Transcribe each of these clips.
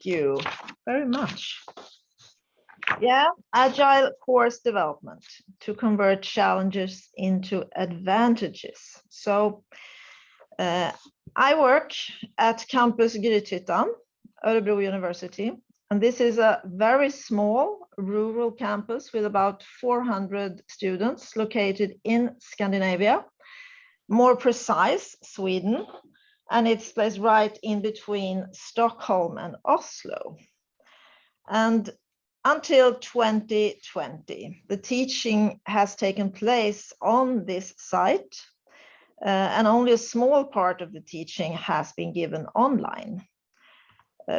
Thank you very much. Yeah, Agile course development to convert challenges into advantages. So I work at campus Grythyttan, Örebro University, and this is a very small rural campus with about 400 students located in Scandinavia, more precise, Sweden, and it's placed right in between Stockholm and Oslo. And until 2020, the teaching has taken place on this site, and only a small part of the teaching has been given online,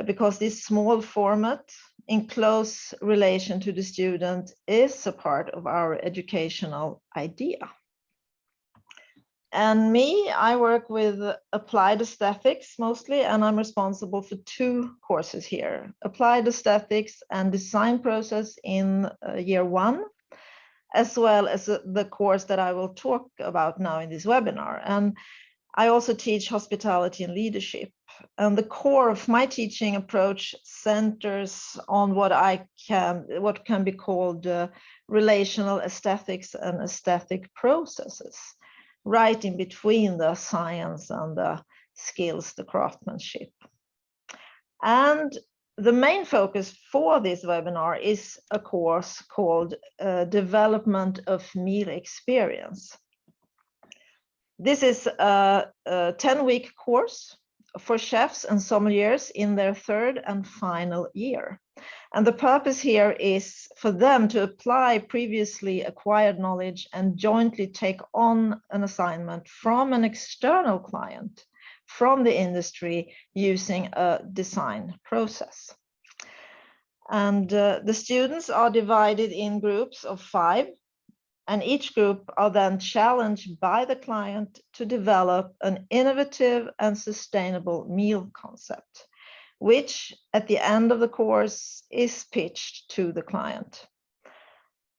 because this small format in close relation to the student is a part of our educational idea. And me, I work with applied aesthetics mostly, and I'm responsible for two courses here, applied aesthetics and design process in year 1, as well as the course that I will talk about now in this webinar. And I also teach hospitality and leadership. And the core of my teaching approach centers on what can be called relational aesthetics and aesthetic processes, right in between the science and the skills, the craftsmanship. And the main focus for this webinar is a course called Development of Meal Experience. This is a 10-week course for chefs and sommeliers in their 3rd and final year. And the purpose here is for them to apply previously acquired knowledge and jointly take on an assignment from an external client from the industry using a design process. And the students are divided in groups of 5, and each group are then challenged by the client to develop an innovative and sustainable meal concept, which at the end of the course is pitched to the client.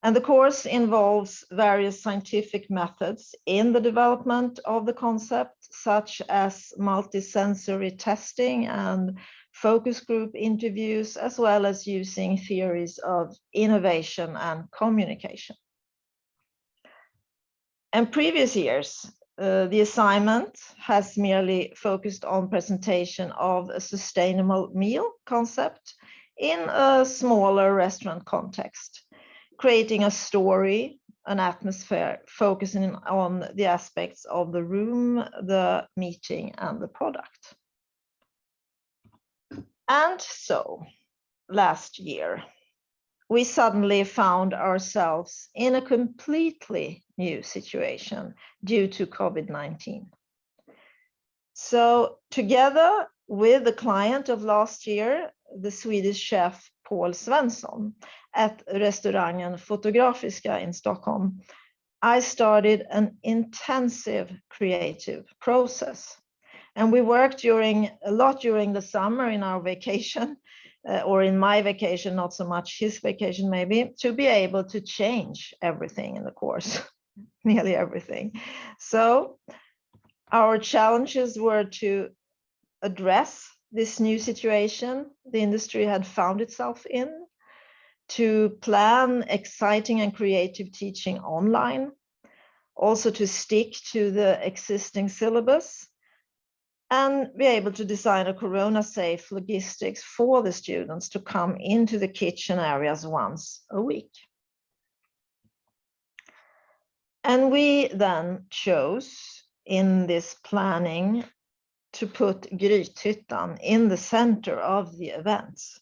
And the course involves various scientific methods in the development of the concept, such as multisensory testing and focus group interviews, as well as using theories of innovation and communication. And previous years, the assignment has merely focused on presentation of a sustainable meal concept in a smaller restaurant context, creating a story, an atmosphere, focusing on the aspects of the room, the meeting, and the product. And so, last year, we suddenly found ourselves in a completely new situation due to COVID-19. So together with the client of last year, the Swedish chef Paul Svensson at restaurangen Fotografiska in Stockholm, I started an intensive creative process. And we worked a lot during the summer in our vacation, or in my vacation, not so much his vacation maybe, to be able to change everything in the course, nearly everything. So our challenges were to address this new situation the industry had found itself in, to plan exciting and creative teaching online, also to stick to the existing syllabus, and be able to design a corona-safe logistics for the students to come into the kitchen areas once a week. And we then chose in this planning to put Grythyttan in the center of the events.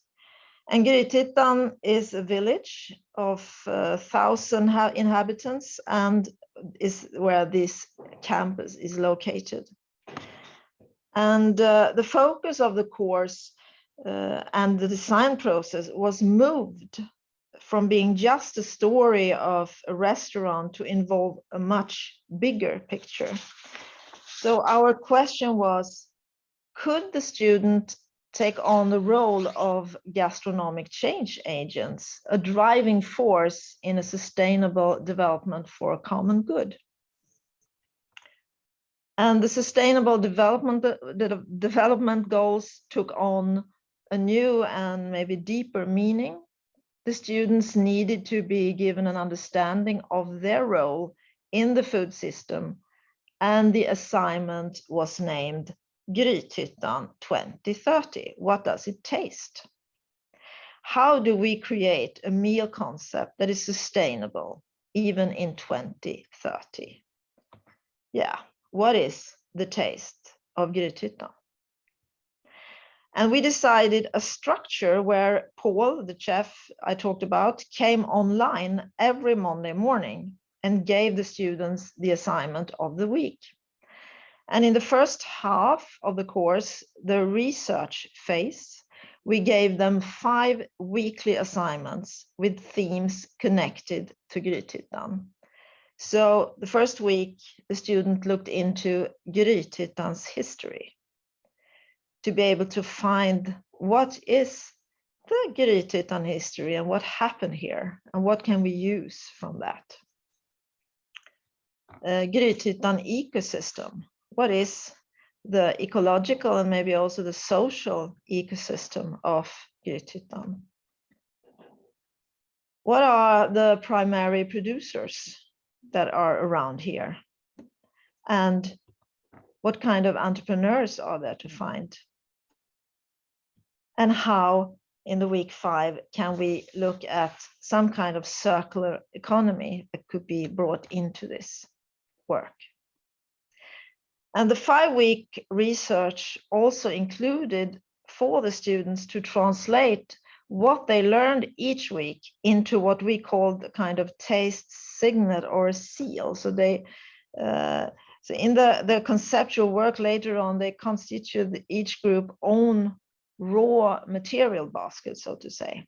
And Grythyttan is a village of 1,000 inhabitants and is where this campus is located. And the focus of the course and the design process was moved from being just a story of a restaurant to involve a much bigger picture. So our question was, could the student take on the role of gastronomic change agents, a driving force in a sustainable development for a common good? And the sustainable development goals took on a new and maybe deeper meaning. The students needed to be given an understanding of their role in the food system, and the assignment was named Grythyttan 2030. What does it taste? How do we create a meal concept that is sustainable even in 2030? Yeah, what is the taste of Grythyttan? And we decided a structure where Paul, the chef I talked about, came online every Monday morning and gave the students the assignment of the week. And in the first half of the course, the research phase, we gave them 5 weekly assignments with themes connected to Grythyttan. So the first week, the student looked into Grythyttan's history to be able to find what is the Grythyttan history and what happened here and what can we use from that. Grythyttan ecosystem. What is the ecological and maybe also the social ecosystem of Grythyttan? What are the primary producers that are around here? And what kind of entrepreneurs are there to find? And how, in the week 5, can we look at some kind of circular economy that could be brought into this work? And the 5-week research also included for the students to translate what they learned each week into what we called the kind of taste signet or a seal. So they, so in the conceptual work later on, they constituted each group own raw material basket, so to say.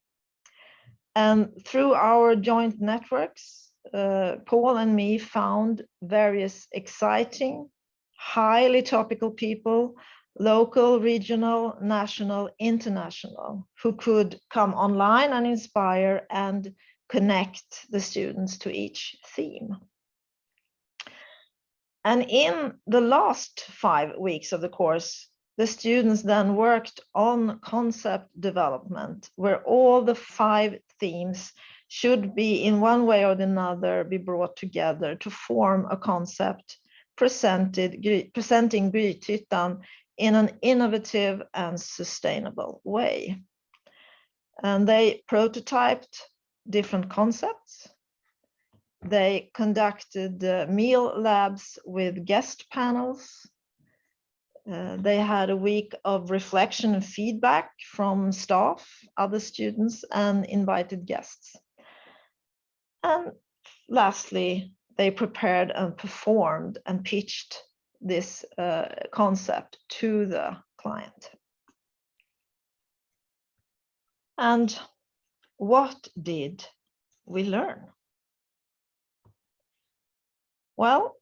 And through our joint networks, Paul and me found various exciting, highly topical people, local, regional, national, international, who could come online and inspire and connect the students to each theme. And in the last 5 weeks of the course, the students then worked on concept development, where all the 5 themes should be in one way or another be brought together to form a concept presenting Grythyttan in an innovative and sustainable way. And they prototyped different concepts. They conducted meal labs with guest panels. They had a week of reflection and feedback from staff, other students, and invited guests. And lastly, they prepared and performed and pitched this concept to the client. And what did we learn? Well,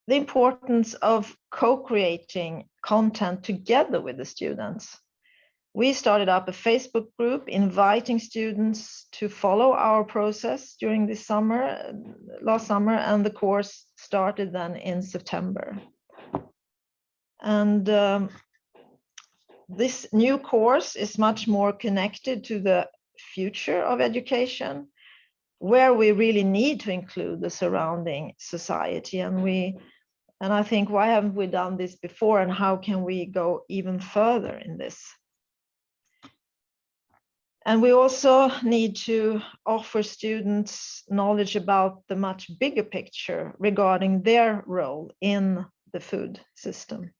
the importance of co-creating content together with the students. We started up a Facebook group inviting students to follow our process during this summer, last summer, and the course started then in September. And this new course is much more connected to the future of education, where we really need to include the surrounding society. And I think, why haven't we done this before, and how can we go even further in this? And we also need to offer students knowledge about the much bigger picture regarding their role in the food system.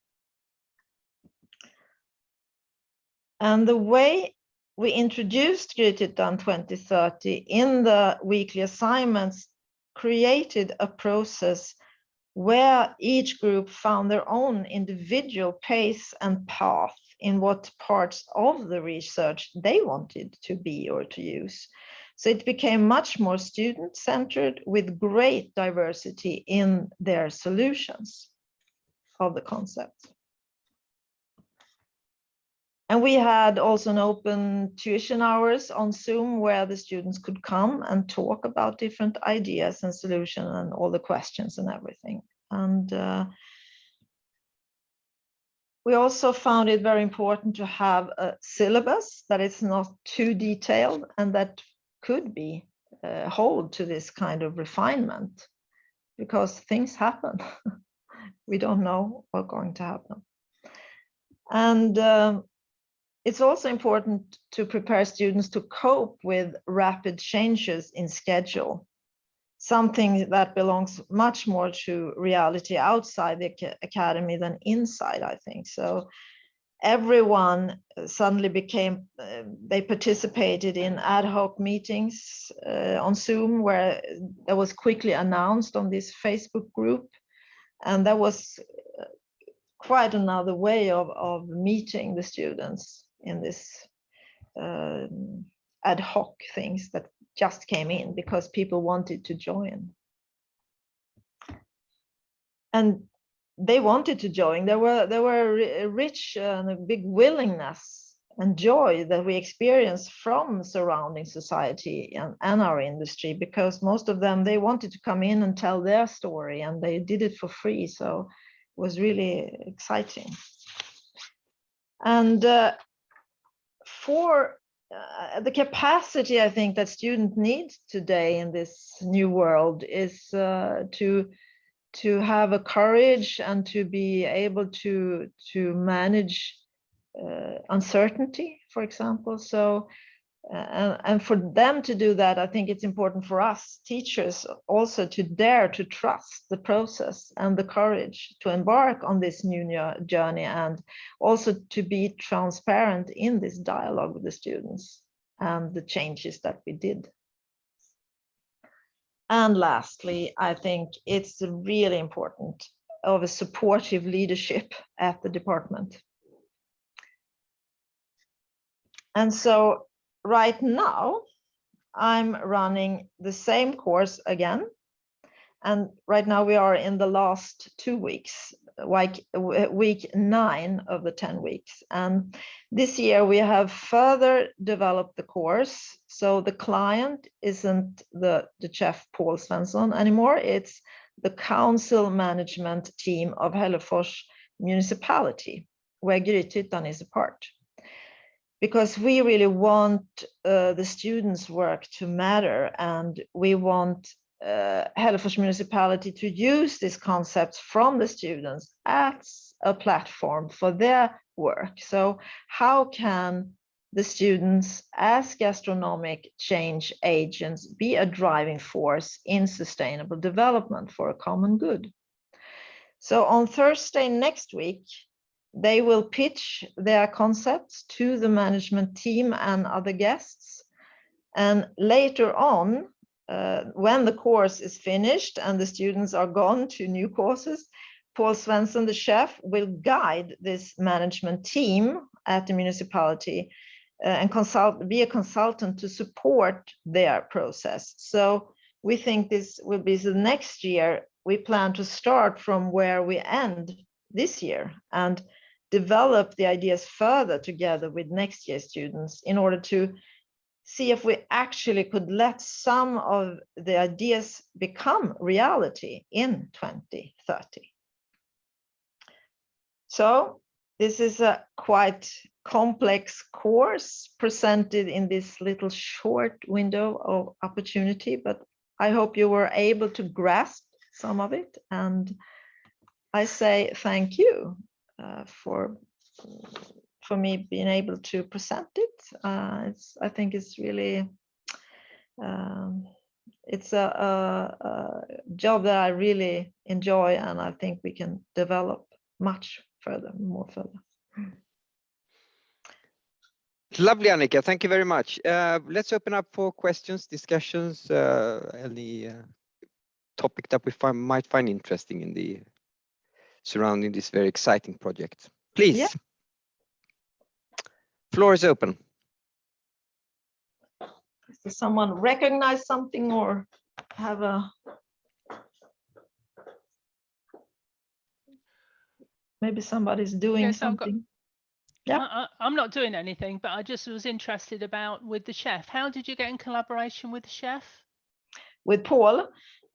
And the way we introduced Grythyttan 2030 in the weekly assignments created a process where each group found their own individual pace and path in what parts of the research they wanted to be or to use. So it became much more student-centered with great diversity in their solutions of the concept. And we had also an open tuition hours on Zoom where the students could come and talk about different ideas and solutions and all the questions and everything. And We also found it very important to have a syllabus that is not too detailed and that could be hold to this kind of refinement, because things happen. We don't know what's going to happen. And it's also important to prepare students to cope with rapid changes in schedule, something that belongs much more to reality outside the academy than inside, I think. So everyone suddenly became, they participated in ad hoc meetings on Zoom, where that was quickly announced on this Facebook group. And that was quite another way of meeting the students in this ad hoc things that just came in because people wanted to join. And they wanted to join. There were a rich and a big willingness and joy that we experienced from surrounding society and our industry, because most of them, they wanted to come in and tell their story, and they did it for free. So it was really exciting. And for the capacity, I think, that students need today in this new world is to have a courage and to be able to manage uncertainty, for example. So and for them to do that, I think it's important for us teachers also to dare to trust the process and the courage to embark on this new journey, and also to be transparent in this dialogue with the students and the changes that we did. And lastly, I think it's really important of a supportive leadership at the department. And so right now, I'm running the same course again. And right now we are in the last 2 weeks, like week 9 of the 10 weeks. And this year we have further developed the course. So the client isn't the chef Paul Svensson anymore. It's the council management team of Hällefors municipality, where Grythyttan is a part. Because we really want the students' work to matter, and we want Hällefors municipality to use these concepts from the students as a platform for their work. So how can the students as gastronomic change agents be a driving force in sustainable development for a common good? So on Thursday next week, they will pitch their concepts to the management team and other guests. And later on, when the course is finished and the students are gone to new courses, Paul Svensson, the chef, will guide this management team at the municipality and be a consultant to support their process. So we think this will be the next year. We plan to start from where we end this year and develop the ideas further together with next year's students in order to see if we actually could let some of the ideas become reality in 2030. So this is a quite complex course presented in this little short window of opportunity, but I hope you were able to grasp some of it. And I say thank you for me being able to present it. I think it's really, it's a job that I really enjoy, and I think we can develop much more further. Lovely, Annika. Thank you very much. Let's open up for questions, discussions, any topic that we might find interesting in the surrounding this very exciting project. Please. Yeah. Floor is open. Does someone recognize something or have a... Maybe somebody's doing something. Yeah. I'm not doing anything, but I just was interested about with the chef. How did you get in collaboration with the chef? With Paul?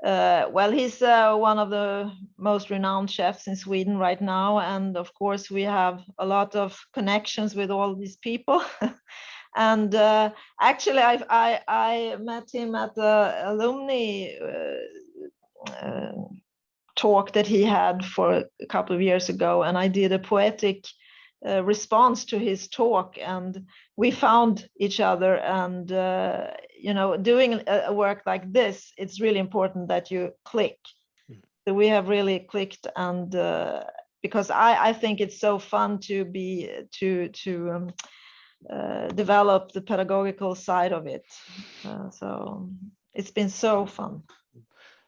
Well, he's one of the most renowned chefs in Sweden right now, and of course we have a lot of connections with all these people. And actually, I met him at the alumni talk that he had for a couple of years ago, and I did a poetic response to his talk, and we found each other. And you know, doing a work like this, it's really important that you click. So we have really clicked, and because I think it's so fun to be to develop the pedagogical side of it. So it's been so fun.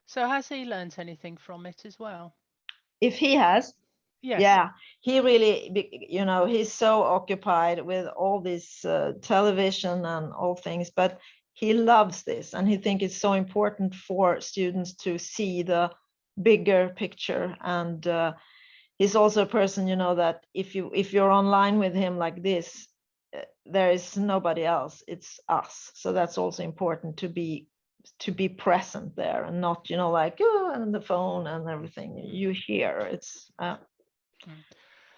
So has he learned anything from it as well? If he has, Yes. yeah, he really, you know, he's so occupied with all this television and all things, but he loves this, and he thinks it's so important for students to see the bigger picture. And he's also a person, you know, that if you're online with him like this, there is nobody else, it's us. So that's also important to be present there, and not, you know, like, oh, and the phone and everything. You hear it's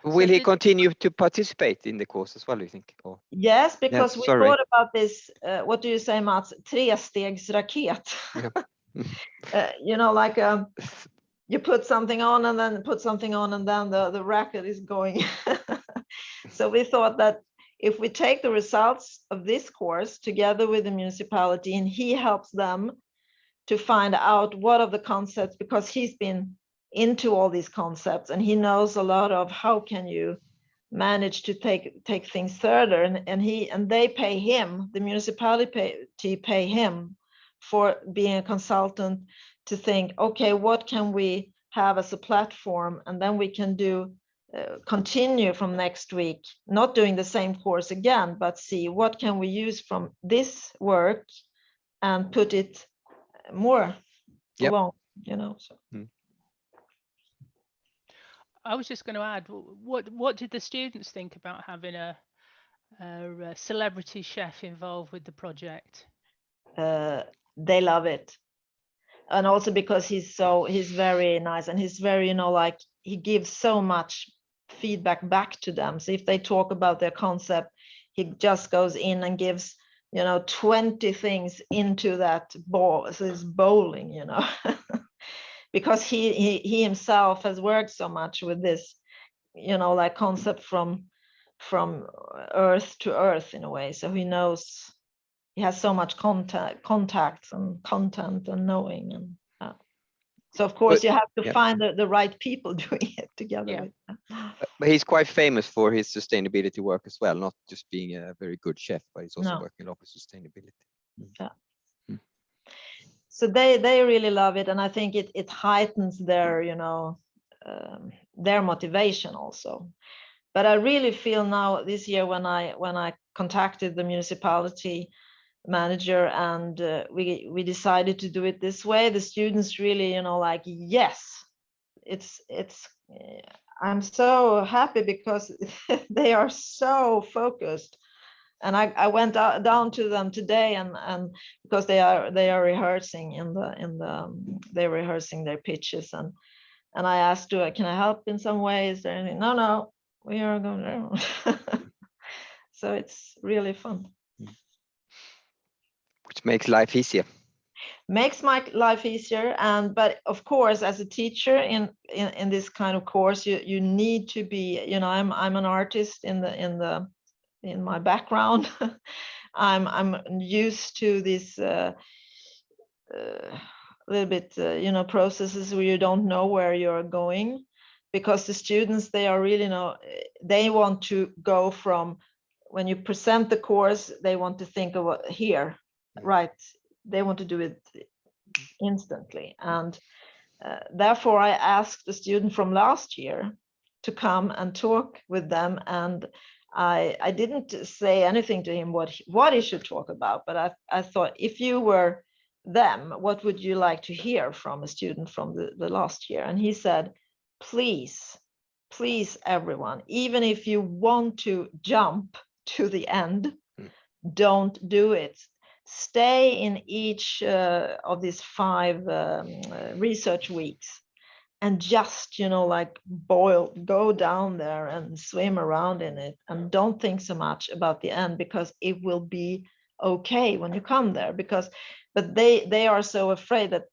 Will he continue to participate in the course as well, do you think? Or? yes, because Yes, we thought about this, what do you say, Mats? Trestegsraket. You know, like you put something on and then put something on, and then the racket is going. So we thought that if we take the results of this course together with the municipality, and he helps them to find out what are the concepts, because he's been into all these concepts and he knows a lot of how can you manage to take things further, and they pay him, the municipality pay him for being a consultant, to think, okay, what can we have as a platform, and then we can do continue from next week, not doing the same course again, but see what can we use from this work and put it more along, you know. So I was just going to add, what did the students think about having a celebrity chef involved with the project? They love it, and also because he's very nice, and he's very, you know, like, he gives so much feedback back to them. So if they talk about their concept, he just goes in and gives, you know, 20 things into that ball. So it's bowling, you know. Because he himself has worked so much with this, you know, like concept from earth to earth in a way. So he knows, he has so much contacts and content and knowing, and so of course you have to find the right people doing it together with them. But he's quite famous for his sustainability work as well, not just being a very good chef, but he's also working a lot with sustainability. So they really love it, and I think it heightens their, you know, their motivation also. But I really feel now this year, when I contacted the municipality manager, and we decided to do it this way, the students really, you know, like, yes, it's I'm so happy because they are so focused. And I went down to them today, and because they are rehearsing they're rehearsing their pitches, and I asked, can I help in some way? Is there anything? No, we are going. So it's really fun. Which makes life easier. Makes my life easier, but of course, as a teacher in this kind of course, you need to be, you know, I'm an artist in my background. I'm used to this little bit, you know, processes where you don't know where you're going, because the students, they are really, you know, they want to go from, when you present the course, they want to think of what here, right? They want to do it instantly, and therefore I asked the student from last year to come and talk with them, and I didn't say anything to him what he should talk about, but I thought, if you were them, what would you like to hear from a student from the last year? And he said, please everyone, even if you want to jump to the end, don't do it. stay in each of these 5 research weeks and just, like go down there and swim around in it and don't think so much about the end, because it will be okay when you come there, but they are so afraid that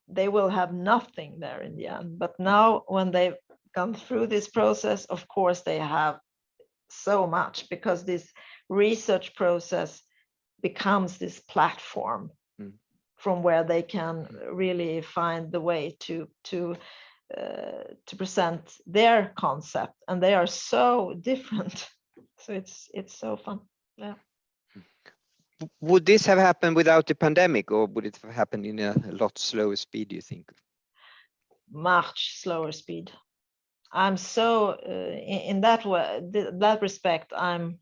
they will have nothing there in the end. But now when they've gone through this process, of course they have so much, because this research process becomes this platform from where they can really find the way to present their concept, and they are so different. So it's so fun. Yeah. Would this have happened without the pandemic, or would it have happened in a lot slower speed, do you think? Much slower speed. I'm so in that way, that respect, I'm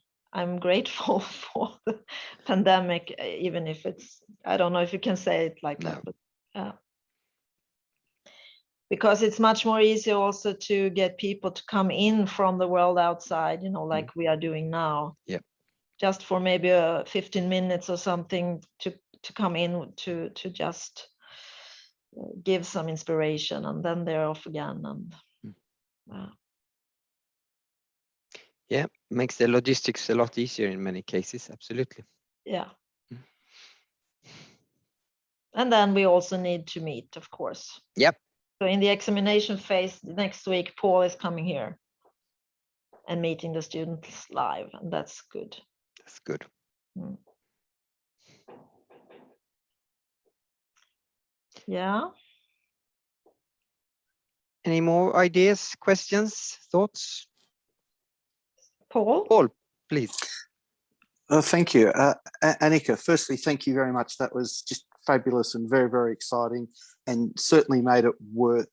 grateful for the pandemic, even if it's, I don't know if you can say it like that, but because it's much more easy also to get people to come in from the world outside, like we are doing now. Yeah. Just for maybe 15 minutes or something to come in to just give some inspiration, and then they're off again. And yeah, makes the logistics a lot easier in many cases. Absolutely. Yeah. And then we also need to meet, of course. Yep. So in the examination phase next week, Paul is coming here and meeting the students live, and that's good. That's good. Yeah. Any more ideas, questions, thoughts? Paul? Paul, please. Thank you. Annika, firstly, thank you very much. That was just fabulous and very, very exciting, and certainly made it worth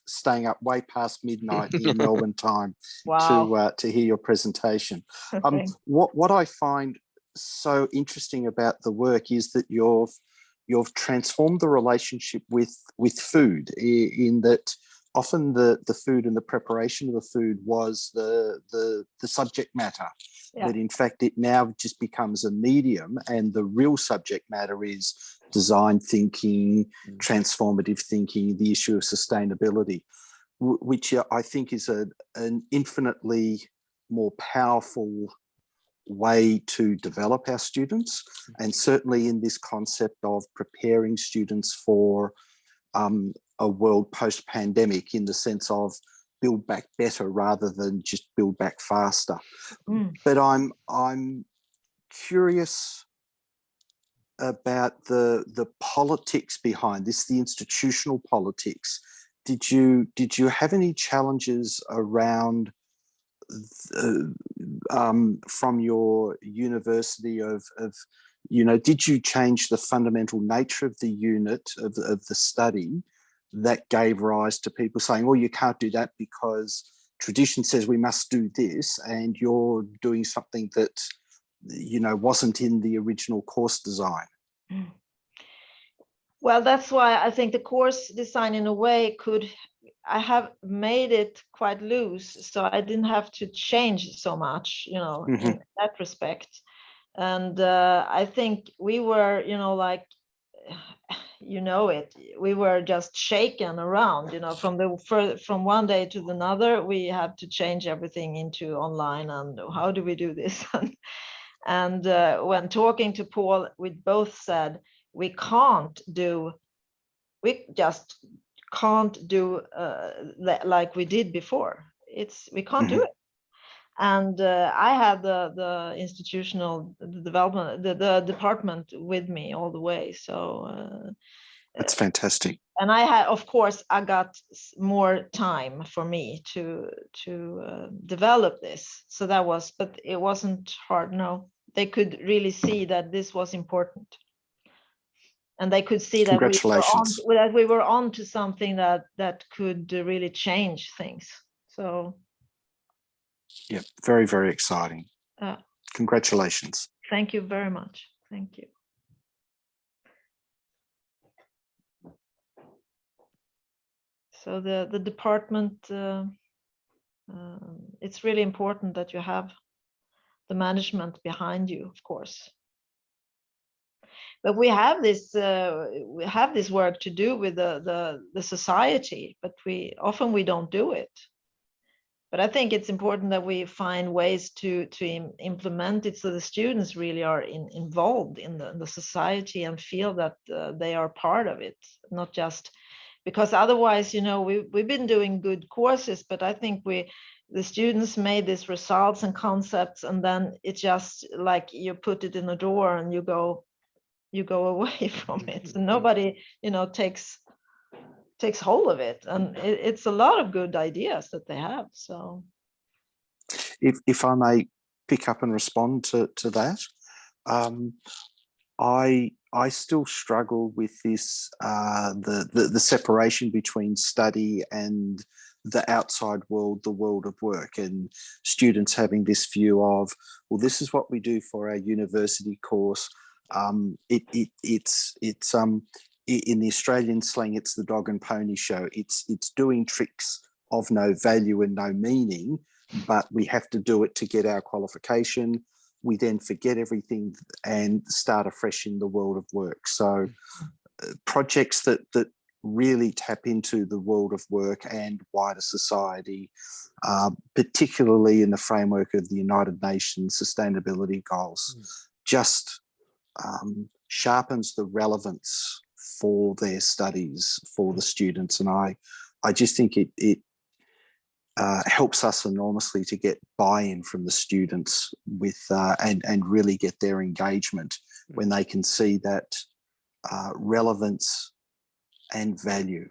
staying up way past midnight in Melbourne time. Wow. To hear your presentation. What I find so interesting about the work is that you've transformed the relationship with food, in that often the food and the preparation of the food was the subject matter. Yeah. That in fact it now just becomes a medium, and the real subject matter is design thinking, transformative thinking, the issue of sustainability, which I think is an infinitely more powerful way to develop our students, and certainly in this concept of preparing students for a world post-pandemic, in the sense of build back better rather than just build back faster. But I'm curious about the politics behind this, the institutional politics. Did you have any challenges around from your university of did you change the fundamental nature of the unit of the study that gave rise to people saying, well, you can't do that because tradition says we must do this, and you're doing something that wasn't in the original course design? Well, that's why I think the course design, in a way, I have made it quite loose, so I didn't have to change so much, in that respect. And I think we were, we were just shaken around, from one day to another. We had to change everything into online, and how do we do this? And when talking to Paul, we both said we just can't do like we did before. We can't do it. And I had the institutional development, the department with me all the way. So that's fantastic. And I got more time for me to develop this. So but it wasn't hard. No, they could really see that this was important. And they could see that we were on to something that could really change things. So yeah, very, very exciting. Congratulations. Thank you very much. Thank you. So the department, it's really important that you have the management behind you, of course. but we have this work to do with the society, but we don't do it. But I think it's important that we find ways to implement it so the students really are involved in the society and feel that they are part of it, not just because otherwise, you know, we've been doing good courses, but I think the students made these results and concepts, and then it's just like you put it in a drawer and you go away from it. So nobody, you know, takes hold of it, and it's a lot of good ideas that they have. So if I may pick up and respond to that, I still struggle with this the separation between study and the outside world, the world of work, and students having this view of, well, this is what we do for our university course. It's in the Australian slang, it's the dog and pony show. It's doing tricks of no value and no meaning, but we have to do it to get our qualification. We then forget everything and start afresh in the world of work. So projects that really tap into the world of work and wider society, particularly in the framework of the United Nations Sustainability Goals, just sharpens the relevance for their studies for the students. And I just think it helps us enormously to get buy-in from the students with and really get their engagement when they can see that relevance and value.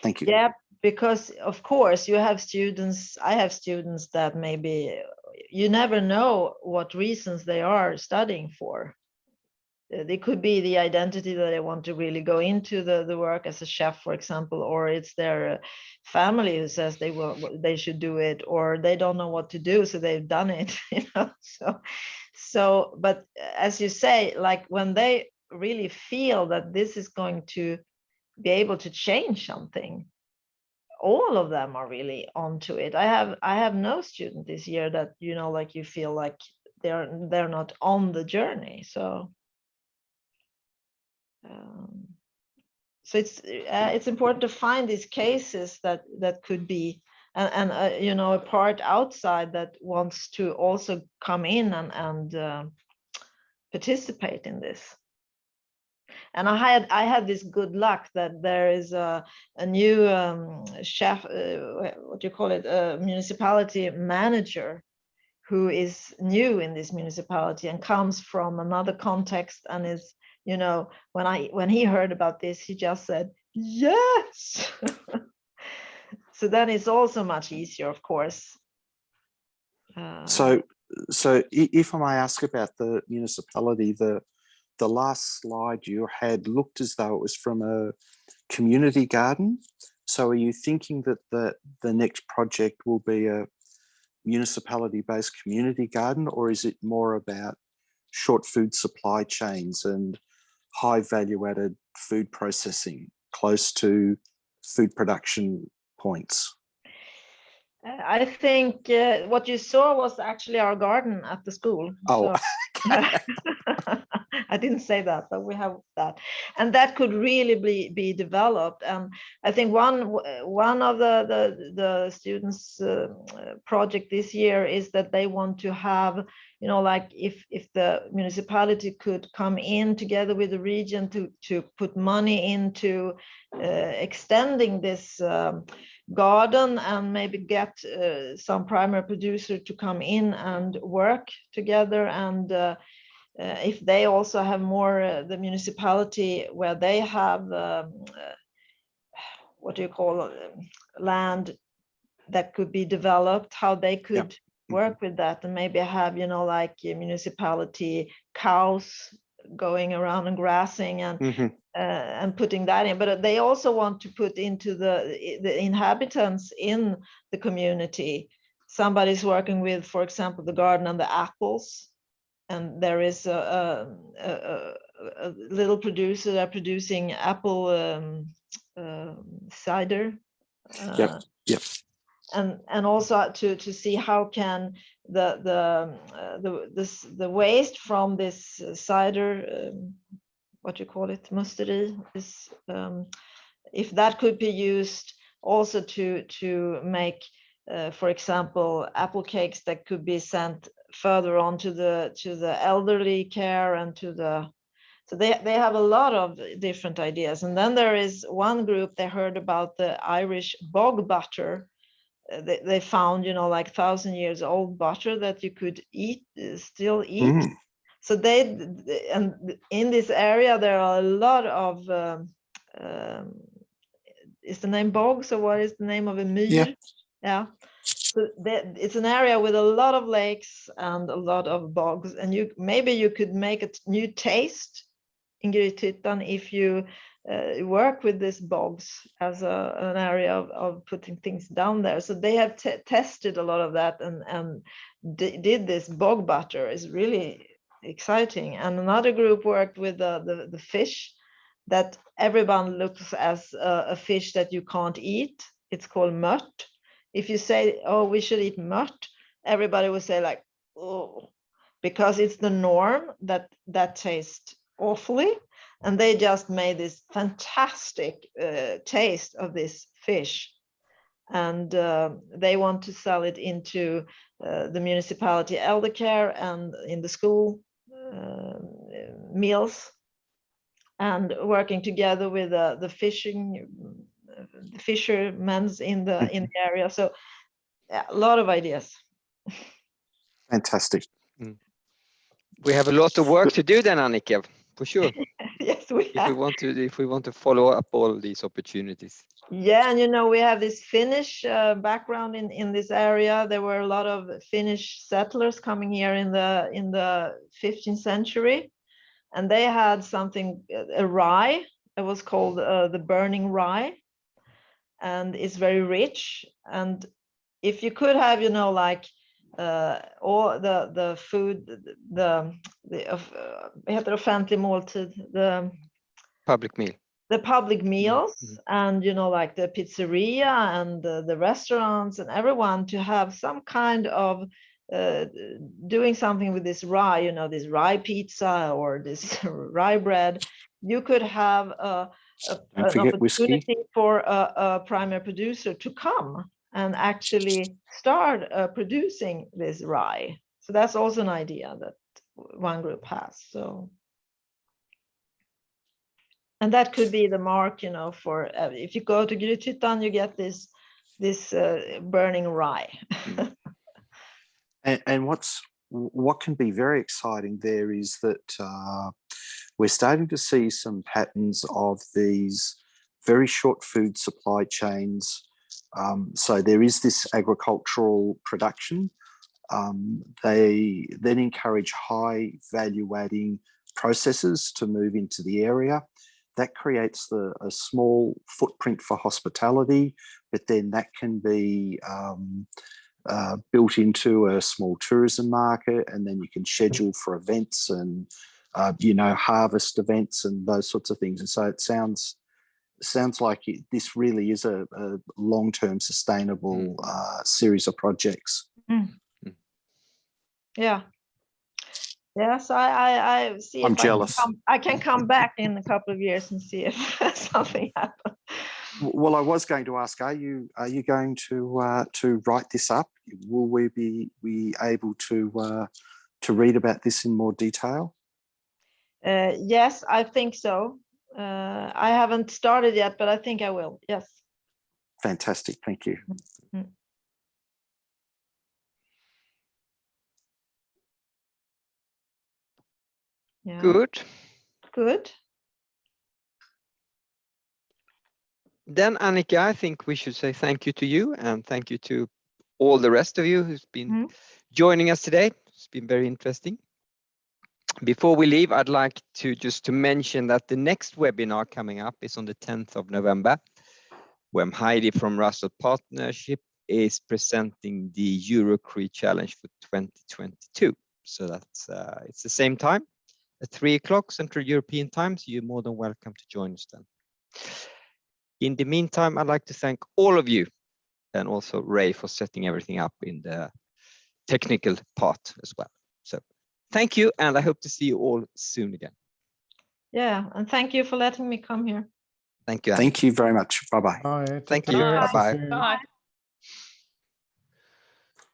Thank you. Yeah, because of course you have students, I have students that maybe you never know what reasons they are studying for. They could be the identity that they want to really go into the work as a chef, for example, or it's their family who says they should do it, or they don't know what to do, so they've done it, you know. So, but as you say, like when they really feel that this is going to be able to change something, all of them are really onto it. I have no student this year that, you know, like you feel like they're not on the journey. So it's important to find these cases that could be and you know, a part outside that wants to also come in and participate in this. And I had this good luck that there is a new chef, what do you call it, a municipality manager who is new in this municipality and comes from another context, and is, you know, when he heard about this, he just said yes. So then it's also much easier, of course. So if I may ask about the municipality, the last slide you had looked as though it was from a community garden. So are you thinking that the next project will be a municipality-based community garden, or is it more about short food supply chains and high value-added food processing close to food production points? I think what you saw was actually our garden at the school. Oh, so, I didn't say that, but we have that, and that could really be developed. And I think one of the students' project this year is that they want to have, you know, like if the municipality could come in together with the region to put money into extending this garden, and maybe get some primary producer to come in and work together, and if they also have more the municipality where they have what do you call land that could be developed, how they could work with that, and maybe have, you know, like municipality cows going around and grassing and putting that in. But they also want to put into the inhabitants in the community. Somebody's working with, for example, the garden and the apples, and there is a little producer that are producing apple cider. Yep. and also to see how can the waste from this cider, what you call it, musteri, is if that could be used also to make, for example, apple cakes that could be sent further on to the elderly care and to the. So they have a lot of different ideas. And then there is one group, they heard about the Irish bog butter. They found, you know, like 1,000 years old butter that you could eat, still eat. Mm. So and in this area, there are a lot of, is the name bogs, or what is the name of a myr? Yeah. So it's an area with a lot of lakes and a lot of bogs, and maybe you could make a new taste in Grythyttan if you work with these bogs as an area of putting things down there. So they have tested a lot of that and did this bog butter. Is really exciting. And another group worked with the fish that everyone looks as a fish that you can't eat. It's called mört. If you say, oh, we should eat mört, everybody will say like, oh, because it's the norm that tastes awfully. And they just made this fantastic taste of this fish. And they want to sell it into the municipality elder care and in the school meals, and working together with the fishermen in the area. So yeah, a lot of ideas. Fantastic. We have a lot of work to do then, Annika, for sure. Yes, we have. If we want to follow up all these opportunities. Yeah, and you know, we have this Finnish background in this area. There were a lot of Finnish settlers coming here in the 15th century, and they had something, a rye. It was called the burning rye, and it's very rich. And if you could have, you know, like all the food, the offentlig måltid, the Public meal. The public meals, and you know, like the pizzeria and the restaurants and everyone to have some kind of doing something with this rye, you know, this rye pizza or this rye bread. You could have an opportunity for a primary producer to come and actually start producing this rye. So that's also an idea that one group has. So. And that could be the mark, you know, for if you go to Grythyttan, you get this burning rye. and what can be very exciting there is that we're starting to see some patterns of these very short food supply chains. So there is this agricultural production. They then encourage high value adding processes to move into the area. That creates a small footprint for hospitality, but then that can be built into a small tourism market, and then you can schedule for events and you know, harvest events and those sorts of things. And so it sounds like this really is a long-term sustainable series of projects. Yeah. Yes, I see. I'm jealous. I can come back in a couple of years and see if something happens. Well, I was going to ask, are you going to write this up? Will we be able to read about this in more detail? Yes, I think so. I haven't started yet, but I think I will. Yes. Fantastic. Thank you. Mm-hmm. Yeah. Good. Then, Annika, I think we should say thank you to you, and thank you to all the rest of you who's been joining us today. It's been very interesting. Before we leave, I'd like to just to mention that the next webinar coming up is on the 10th of November, when Heidi from Russell Partnership is presenting the Eurocre Challenge for 2022. So that's it's the same time at 3 o'clock Central European time. So you're more than welcome to join us then. In the meantime, I'd like to thank all of you and also Ray for setting everything up in the technical part as well. So thank you, and I hope to see you all soon again. Yeah, and thank you for letting me come here. Thank you, Annika. Thank you very much. Bye-bye. Bye. Thank Take you. care. Bye. Bye-bye. See you. Bye.